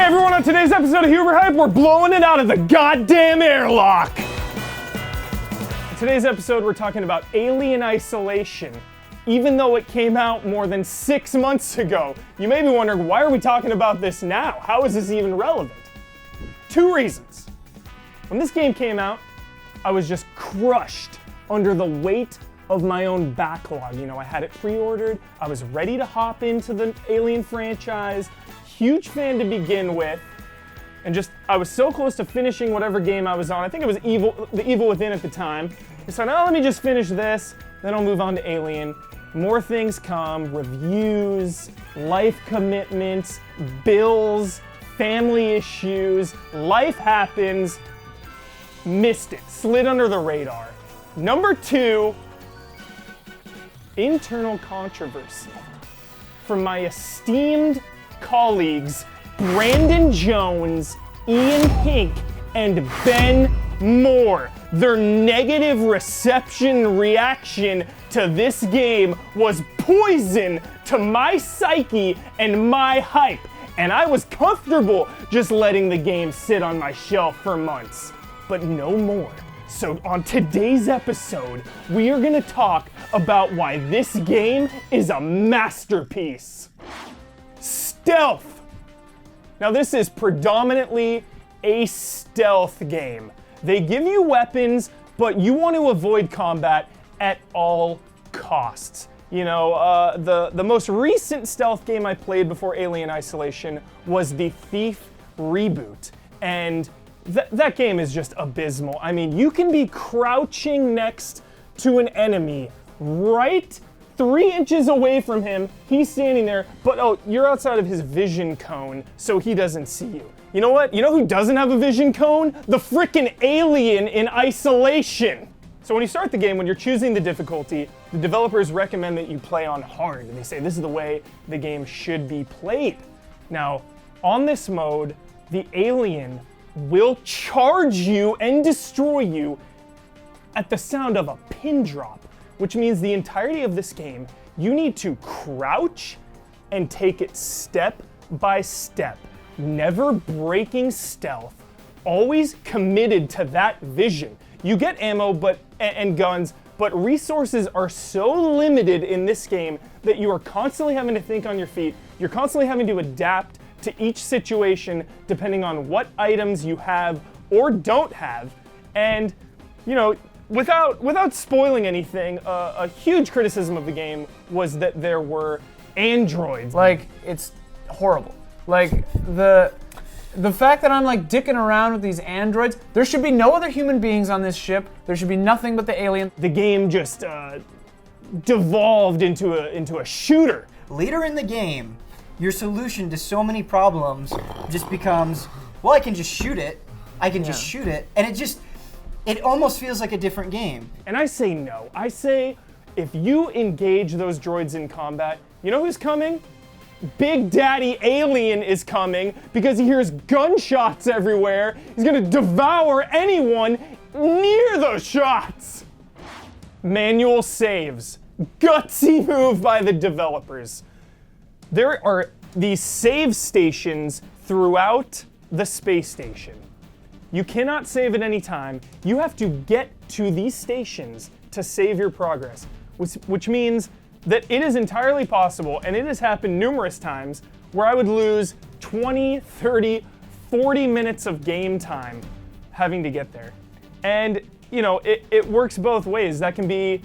everyone, on today's episode of Huber Hype, we're blowing it out of the goddamn airlock! In today's episode, we're talking about Alien Isolation. Even though it came out more than 6 months ago, you may be wondering, why are we talking about this now? How is this even relevant? 2 reasons. When this game came out, I was just crushed under the weight of my own backlog. You know, I had it pre-ordered, I was ready to hop into the Alien franchise, huge fan to begin with, and just, I was so close to finishing whatever game I was on. I think it was The Evil Within at the time. I said, oh, let me just finish this, then I'll move on to Alien. More things come, reviews, life commitments, bills, family issues, life happens, missed it, slid under the radar. Number 2, internal controversy from my esteemed colleagues Brandon Jones, Ian Hink, and Ben Moore. Their negative reception reaction to this game was poison to my psyche and my hype, and I was comfortable just letting the game sit on my shelf for months, but no more. So on today's episode, we are gonna talk about why this game is a masterpiece. Stealth. Now this is predominantly a stealth game. They give you weapons, but you want to avoid combat at all costs. You know, the most recent stealth game I played before Alien Isolation was the Thief reboot, and that game is just abysmal. I mean, you can be crouching next to an enemy right 3 inches away from him, he's standing there, but oh, you're outside of his vision cone, so he doesn't see you. You know what? You know who doesn't have a vision cone? The frickin' alien in Isolation! So when you start the game, when you're choosing the difficulty, the developers recommend that you play on hard, and they say this is the way the game should be played. Now, on this mode, the alien will charge you and destroy you at the sound of a pin drop, which means the entirety of this game, you need to crouch and take it step by step, never breaking stealth, always committed to that vision. You get ammo and guns, but resources are so limited in this game that you are constantly having to think on your feet. You're constantly having to adapt to each situation depending on what items you have or don't have. And, you know, without spoiling anything, a huge criticism of the game was that there were androids. Like, it's horrible. Like, the fact that I'm like dicking around with these androids, there should be no other human beings on this ship. There should be nothing but the alien. The game just devolved into a shooter. Later in the game, your solution to so many problems just becomes, well, I can just shoot it. Just shoot it, and it almost feels like a different game. And I say no. I say, if you engage those droids in combat, you know who's coming? Big Daddy Alien is coming because he hears gunshots everywhere. He's gonna devour anyone near those shots. Manual saves. Gutsy move by the developers. There are these save stations throughout the space station. You cannot save at any time. You have to get to these stations to save your progress, which means that it is entirely possible, and it has happened numerous times, where I would lose 20, 30, 40 minutes of game time having to get there. And, you know, it works both ways. That can be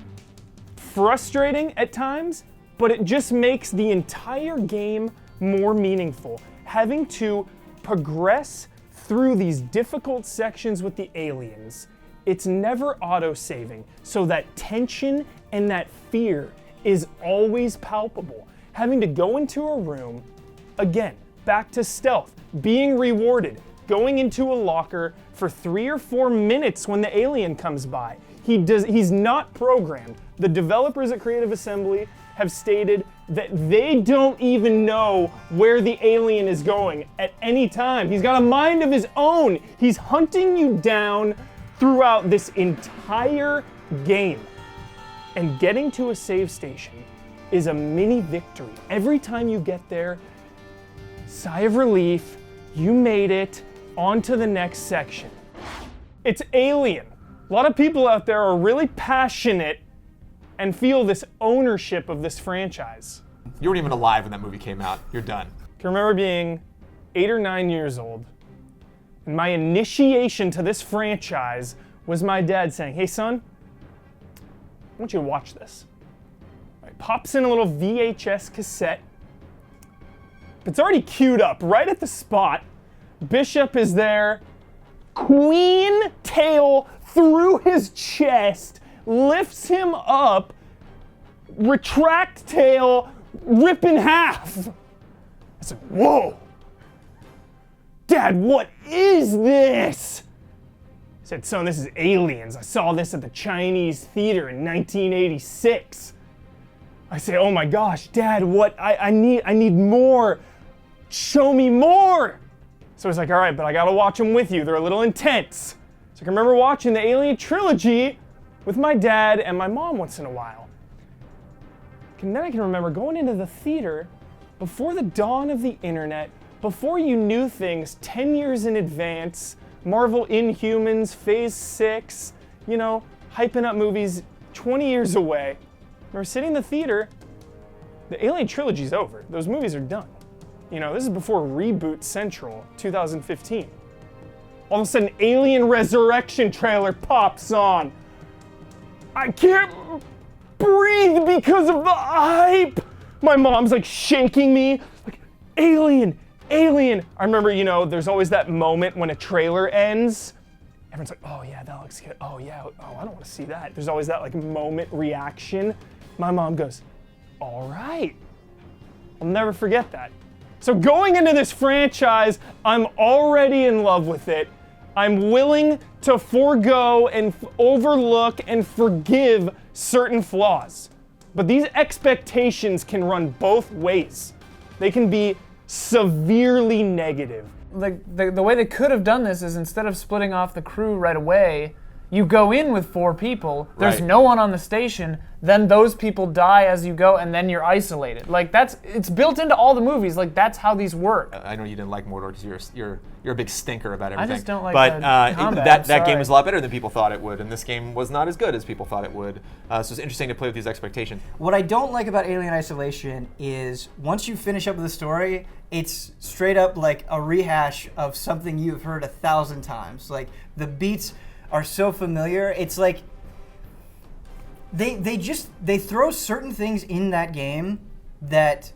frustrating at times, but it just makes the entire game more meaningful. Having to progress through these difficult sections with the aliens, it's never auto-saving, so that tension and that fear is always palpable. Having to go into a room, again, back to stealth, being rewarded, going into a locker for 3 or 4 minutes when the alien comes by. He's not programmed. The developers at Creative Assembly have stated that they don't even know where the alien is going at any time. He's got a mind of his own. He's hunting you down throughout this entire game. And getting to a save station is a mini victory. Every time you get there, sigh of relief, you made it onto the next section. It's Alien. A lot of people out there are really passionate and feel this ownership of this franchise. You weren't even alive when that movie came out. You're done. I can remember being 8 or 9 years old, and my initiation to this franchise was my dad saying, "Hey son, I want you to watch this." Right, pops in a little VHS cassette. It's already queued up right at the spot. Bishop is there, queen tail through his chest, lifts him up, retract tail, rip in half. I said, "Whoa, Dad, what is this?" I said, "Son, this is Aliens. I saw this at the Chinese theater in 1986. I say, "Oh my gosh, Dad, what? I need more. Show me more." So he's like, "All right, but I gotta watch them with you. They're a little intense." So I can remember watching the Alien trilogy with my dad and my mom once in a while. And then I can remember going into the theater before the dawn of the internet, before you knew things 10 years in advance, Marvel Inhumans, Phase 6, you know, hyping up movies 20 years away. I remember sitting in the theater, the Alien trilogy's over. Those movies are done. You know, this is before Reboot Central, 2015. All of a sudden, Alien Resurrection trailer pops on. I can't breathe because of the hype. My mom's like shaking me, like, "Alien, Alien." I remember, you know, there's always that moment when a trailer ends. Everyone's like, "Oh yeah, that looks good. Oh yeah, oh, I don't want to see that." There's always that like moment reaction. My mom goes, "All right." I'll never forget that. So going into this franchise, I'm already in love with it. I'm willing to forego and overlook and forgive certain flaws. But these expectations can run both ways. They can be severely negative. Like the way they could have done this is instead of splitting off the crew right away, you go in with 4 people, there's Right. no one on the station, then those people die as you go, and then you're isolated. Like it's built into all the movies. Like that's how these work. I know you didn't like Mordor because you're a big stinker about everything. just don't like But the combat, that sorry. game was a lot better than people thought it would, and this game was not as good as people thought it would. So it's interesting to play with these expectations. What I don't like about Alien Isolation is once you finish up with the story, it's straight up like a rehash of something you've heard 1,000 times. Like the beats are so familiar. It's like they throw certain things in that game that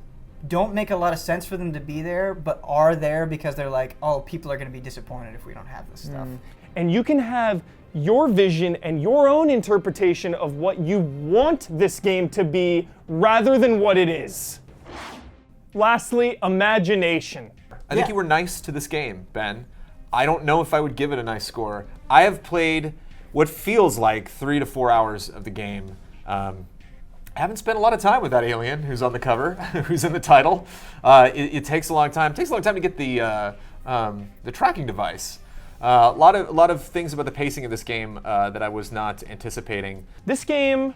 don't make a lot of sense for them to be there, but are there because they're like, oh, people are going to be disappointed if we don't have this stuff. And you can have your vision and your own interpretation of what you want this game to be rather than what it is. Lastly, imagination. I think Yeah. you were nice to this game, Ben. I don't know if I would give it a nice score. I have played what feels like 3 to 4 hours of the game. I haven't spent a lot of time with that alien who's on the cover, who's in the title. It takes a long time. It takes a long time to get the tracking device. A lot of things about the pacing of this game that I was not anticipating. This game,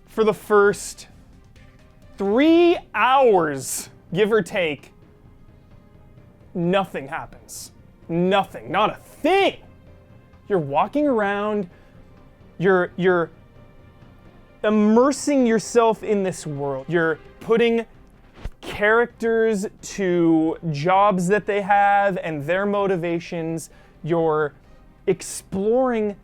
for the first 3 hours, give or take, nothing happens. Nothing, not a thing. You're walking around, you're immersing yourself in this world. You're putting characters to jobs that they have and their motivations. You're exploring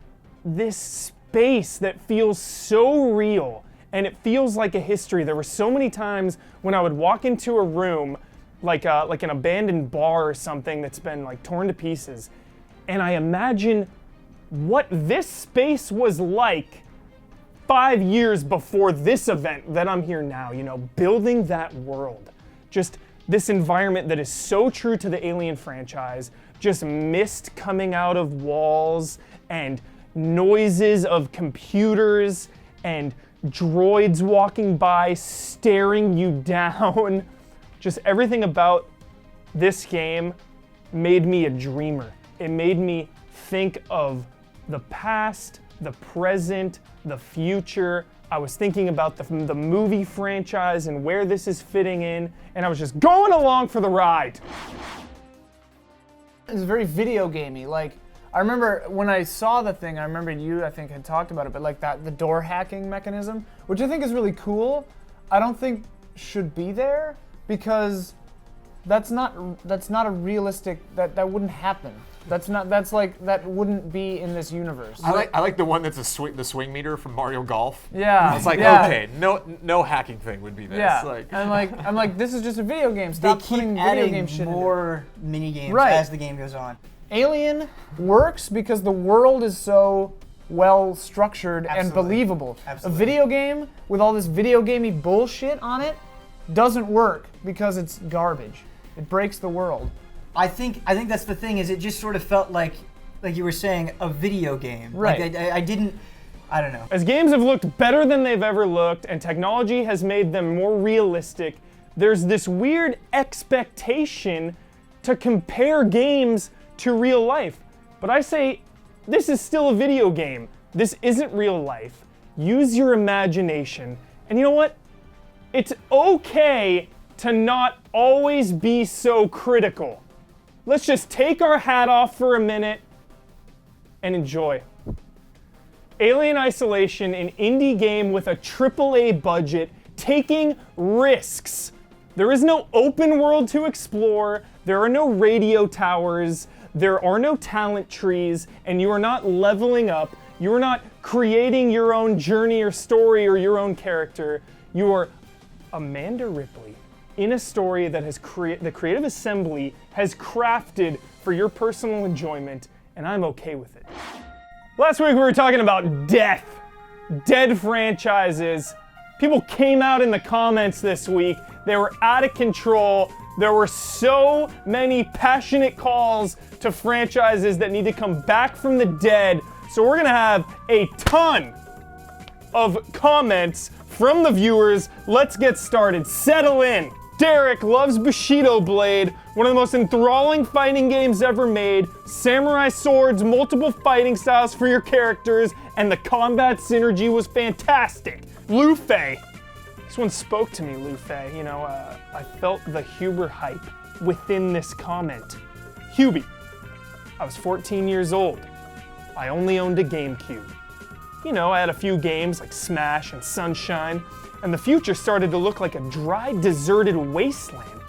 this space that feels so real and it feels like a history. There were so many times when I would walk into a room like an abandoned bar or something that's been like torn to pieces, and I imagine what this space was like 5 years before this event that I'm here now, you know, building that world. Just this environment that is so true to the Alien franchise, just mist coming out of walls and noises of computers and droids walking by, staring you down. Just everything about this game made me a dreamer. It made me think of the past, the present, the future. I was thinking about the movie franchise and where this is fitting in, and I was just going along for the ride. It's very video gamey. Like, I remember when I saw the thing, I remember you, I think, had talked about it, but like the door hacking mechanism, which I think is really cool, I don't think should be there because that's not a realistic, that wouldn't happen. That wouldn't be in this universe. I like the one that's the swing meter from Mario Golf. Yeah. It's like, yeah. okay, no hacking thing would be this. Yeah. Like, I'm like, this is just a video game. Stop They putting keep video adding game shit in it. more mini games Right. as the game goes on. Alien works because the world is so well structured and Absolutely. believable. Absolutely. A video game with all this video gamey bullshit on it doesn't work because it's garbage. It breaks the world. I think that's the thing, is it just sort of felt like you were saying, a video game. Right. Like I don't know. As games have looked better than they've ever looked and technology has made them more realistic, there's this weird expectation to compare games to real life. But I say, this is still a video game. This isn't real life. Use your imagination. And you know what? It's okay to not always be so critical. Let's just take our hat off for a minute and enjoy. Alien Isolation, an indie game with a AAA budget, taking risks. There is no open world to explore, there are no radio towers, there are no talent trees, and you are not leveling up, you are not creating your own journey or story or your own character. You are Amanda Ripley in a story that the Creative Assembly has crafted for your personal enjoyment, and I'm okay with it. Last week we were talking about death, dead franchises. People came out in the comments this week. They were out of control. There were so many passionate calls to franchises that need to come back from the dead. So we're gonna have a ton of comments from the viewers. Let's get started. Settle in. Derek loves Bushido Blade, one of the most enthralling fighting games ever made. Samurai swords, multiple fighting styles for your characters, and the combat synergy was fantastic. Lufei. This one spoke to me, Lufei. You know, I felt the Huber hype within this comment. Hubie. I was 14 years old. I only owned a GameCube. You know, I had a few games like Smash and Sunshine, and the future started to look like a dry, deserted wasteland.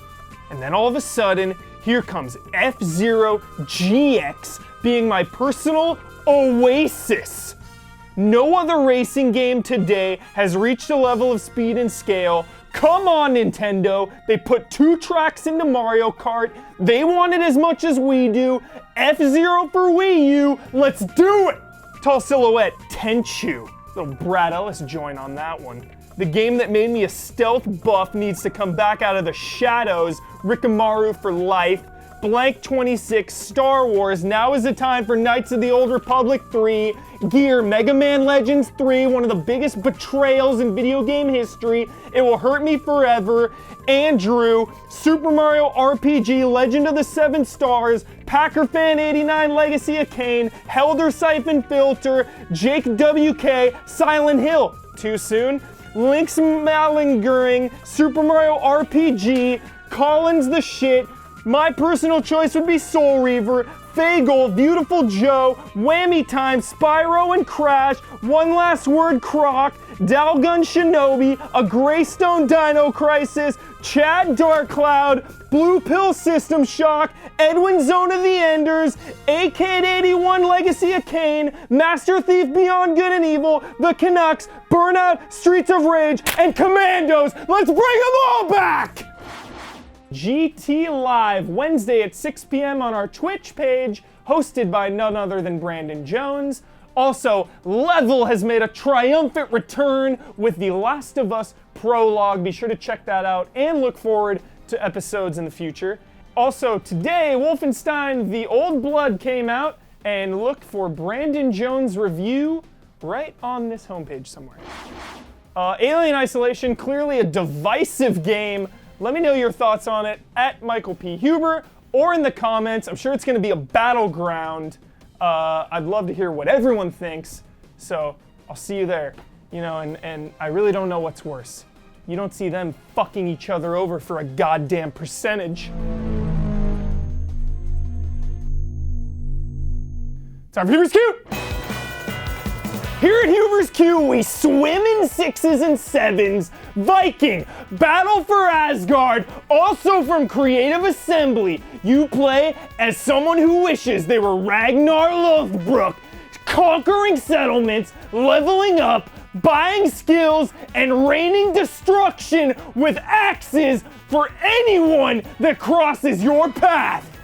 And then all of a sudden, here comes F-Zero GX being my personal oasis. No other racing game today has reached a level of speed and scale. Come on, Nintendo. They put 2 tracks into Mario Kart. They want it as much as we do. F-Zero for Wii U. Let's do it. Tall Silhouette, Tenchu. Little Brad Ellis joint on that one. The game that made me a stealth buff needs to come back out of the shadows. Rikamaru for life. Blank 26, Star Wars, now is the time for Knights of the Old Republic 3, Gear, Mega Man Legends 3, one of the biggest betrayals in video game history, It Will Hurt Me Forever, Andrew, Super Mario RPG, Legend of the Seven Stars, Packer Fan 89, Legacy of Kain, Helder Siphon Filter, Jake WK, Silent Hill, too soon, Link's Malingering, Super Mario RPG, Collins the Shit. My personal choice would be Soul Reaver, Fagel, Beautiful Joe, Whammy Time, Spyro and Crash, One Last Word Croc, Dalgun Shinobi, A Greystone Dino Crisis, Chad Darkcloud, Blue Pill System Shock, Edwin Zone of the Enders, AK 81 Legacy of Kain, Master Thief Beyond Good and Evil, The Canucks, Burnout, Streets of Rage, and Commandos. Let's bring them all back! GT Live, Wednesday at 6 p.m. on our Twitch page, hosted by none other than Brandon Jones. Also, Level has made a triumphant return with The Last of Us prologue. Be sure to check that out and look forward to episodes in the future. Also, today, Wolfenstein The Old Blood came out, and look for Brandon Jones' review right on this homepage somewhere. Alien Isolation, clearly a divisive game. Let me know your thoughts on it at Michael P. Huber or in the comments. I'm sure it's going to be a battleground. I'd love to hear what everyone thinks. So I'll see you there. You know, and I really don't know what's worse. You don't see them fucking each other over for a goddamn percentage. Time for Huber's Q! Here at Huber's Q, we swim in 6s and 7s. Viking, Battle for Asgard, also from Creative Assembly. You play as someone who wishes they were Ragnar Lothbrok, conquering settlements, leveling up, buying skills, and raining destruction with axes for anyone that crosses your path.